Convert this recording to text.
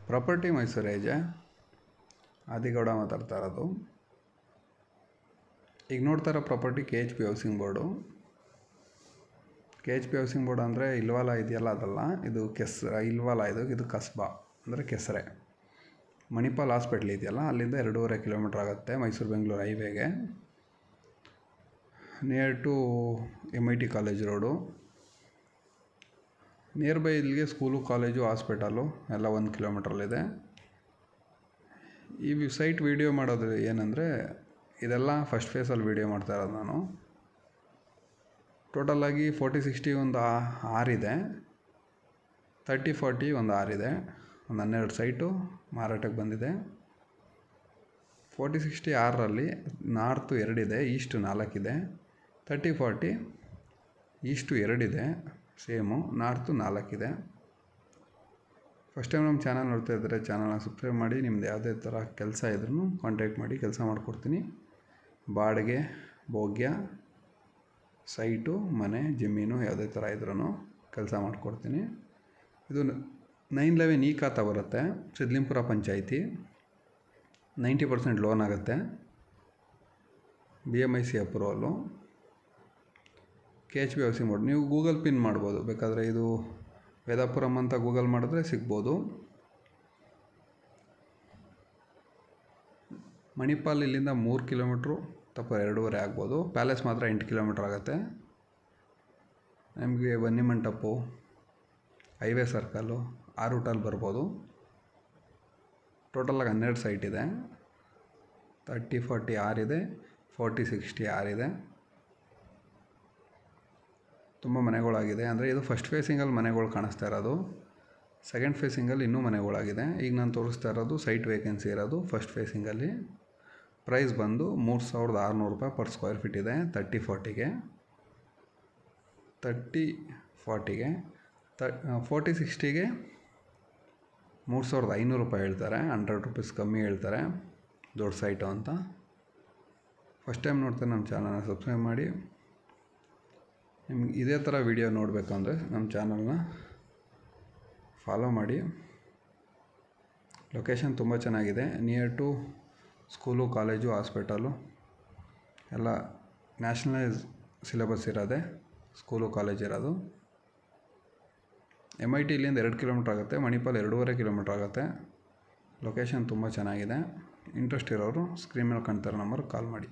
Property Mysuru ಏಜೆ ಆದಿಗೌಡ ಮಾತಾಡ್ತಾ ಇರೋದು. ಈಗ ನೋಡ್ತಾ ಇರೋ property KHP housing board. KHP housing board ಅಂದರೆ ಇಲ್ವಾಲ ಇದೆಯಲ್ಲ ಅದಲ್ಲ, ಇದು ಇಲ್ವಾಲ ಇದು ಕಸ್ಬಾ ಅಂದರೆ ಕೆಸರೆ. ಮಣಿಪಾಲ್ ಹಾಸ್ಪಿಟ್ಲ್ ಇದೆಯಲ್ಲ ಅಲ್ಲಿಂದ 2.5 ಕಿಲೋಮೀಟ್ರ್ ಆಗುತ್ತೆ ಮೈಸೂರು ಬೆಂಗಳೂರು ಹೈವೇಗೆ. Near to MIT college road. Near by ಇಲ್ಲಿಗೆ ಸ್ಕೂಲು, ಕಾಲೇಜು, ಹಾಸ್ಪಿಟಲು ಎಲ್ಲ 1 ಕಿಲೋಮೀಟ್ರಲ್ಲಿದೆ. ಈ ಸೈಟ್ ವೀಡಿಯೋ ಮಾಡೋದು ಏನಂದರೆ, ಇದೆಲ್ಲ ಫಸ್ಟ್ ಫೇಸಲ್ಲಿ ವೀಡಿಯೋ ಮಾಡ್ತಾ ಇರೋದು ನಾನು. ಟೋಟಲಾಗಿ 40-60 ಒಂದು 6 ಇದೆ, 30-40 ಒಂದು 6 ಇದೆ. ಒಂದು 12 ಸೈಟು ಮಾರಾಟಕ್ಕೆ ಬಂದಿದೆ. 40-60 6ರಲ್ಲಿ ನಾರ್ತು 2 ಇದೆ, ಈಸ್ಟ್ 4 ಇದೆ. 30-40 ಈಸ್ಟು 2 ಇದೆ, ಸೇಮು, ನಾರ್ತು 4 ಇದೆ. ಫಸ್ಟ್ ಟೈಮ್ ನಮ್ಮ ಚಾನಲ್ ನೋಡ್ತಾ ಇದ್ದರೆ ಚಾನಲ್ನ ಸಬ್ಸ್ಕ್ರೈಬ್ ಮಾಡಿ. ನಿಮ್ದು ಯಾವುದೇ ಥರ ಕೆಲಸ ಇದ್ರೂ ಕಾಂಟ್ಯಾಕ್ಟ್ ಮಾಡಿ, ಕೆಲಸ ಮಾಡಿಕೊಡ್ತೀನಿ. ಬಾಡಿಗೆ, ಭೋಗ್ಯ, ಸೈಟು, ಮನೆ, ಜಮೀನು ಯಾವುದೇ ಥರ ಇದ್ರೂ ಕೆಲಸ ಮಾಡಿಕೊಡ್ತೀನಿ. ಇದು 911 ಖಾತಾ ಬರುತ್ತೆ, ಸಿದ್ಲಿಂಪುರ ಪಂಚಾಯಿತಿ. 90% ಲೋನ್ ಆಗುತ್ತೆ. BMIC approval. KHP housing board ನೀವು ಗೂಗಲ್ ಪಿನ್ ಮಾಡ್ಬೋದು, ಬೇಕಾದರೆ ಇದು ವೇದಾಪುರಂ ಅಂತ ಗೂಗಲ್ ಮಾಡಿದ್ರೆ ಸಿಗ್ಬೋದು. ಮಣಿಪಾಲ್ ಇಲ್ಲಿಂದ 3 ಕಿಲೋಮೀಟ್ರು ತಪ್ಪ 2.5 ಆಗ್ಬೋದು. ಪ್ಯಾಲೇಸ್ ಮಾತ್ರ 8 ಕಿಲೋಮೀಟ್ರ್ ಆಗುತ್ತೆ. ನಿಮಗೆ ಬನ್ನಿ ಮಂಟಪು, ಹೈವೇ ಸರ್ಕಲ್ಲು ಆ ರೂಟಲ್ಲಿ ಬರ್ಬೋದು. ಟೋಟಲಾಗಿ 12 ಸೈಟ್ ಇದೆ. 30-40 6 ಇದೆ, 40-60 6 ಇದೆ. ತುಂಬ ಮನೆಗಳಾಗಿದೆ. ಅಂದರೆ ಇದು ಫಸ್ಟ್ ಫೇಸಿಂಗಲ್ಲಿ ಮನೆಗಳು ಕಾಣಿಸ್ತಾ ಇರೋದು. ಸೆಕೆಂಡ್ ಫೇಸಿಂಗಲ್ಲಿ ಇನ್ನೂ ಮನೆಗಳಾಗಿದೆ. ಈಗ ನಾನು ತೋರಿಸ್ತಾ ಇರೋದು ಸೈಟ್ ವೇಕೆನ್ಸಿ ಇರೋದು ಫಸ್ಟ್ ಫೇಸಿಂಗಲ್ಲಿ. ಪ್ರೈಸ್ ಬಂದು 3600 ರೂಪಾಯಿ ಪರ್ ಸ್ಕ್ವೇರ್ ಫೀಟ್ ಇದೆ. 30-40ಗೆ 40-60ಗೆ 3500 ರೂಪಾಯಿ ಹೇಳ್ತಾರೆ. 100 ರೂಪೀಸ್ ಕಮ್ಮಿ ಹೇಳ್ತಾರೆ ದೊಡ್ಡ ಸೈಟು ಅಂತ. ಫಸ್ಟ್ ಟೈಮ್ ನೋಡ್ತಾರೆ ನಮ್ಮ ಚಾನಲ್ನ ಸಬ್ಸ್ಕ್ರೈಬ್ ಮಾಡಿ. ನಿಮ್ಗೆ ಇದೇ ಥರ ವೀಡಿಯೋ ನೋಡಬೇಕು ಅಂದರೆ ನಮ್ಮ ಚಾನಲ್ನ ಫಾಲೋ ಮಾಡಿ. ಲೊಕೇಶನ್ ತುಂಬ ಚೆನ್ನಾಗಿದೆ. Near to school, college, hospital ಎಲ್ಲ ನ್ಯಾಷನಲೈಸ್ ಸಿಲೆಬಸ್ ಇರೋದೆ ಸ್ಕೂಲು, ಕಾಲೇಜ್ ಇರೋದು. MIT ಇಲ್ಲಿಂದ 2 ಕಿಲೋಮೀಟ್ರ್ ಆಗುತ್ತೆ. ಮಣಿಪಾಲ್ 2.5 ಕಿಲೋಮೀಟ್ರ್ ಆಗುತ್ತೆ. ಲೊಕೇಶನ್ ತುಂಬ ಚೆನ್ನಾಗಿದೆ. ಇಂಟ್ರೆಸ್ಟ್ ಇರೋರು ಸ್ಕ್ರೀನ್ ಮೇಲೆ ಕಾಣ್ತಿರೋ ನಂಬರ್ಗೆ ಕಾಲ್ ಮಾಡಿ.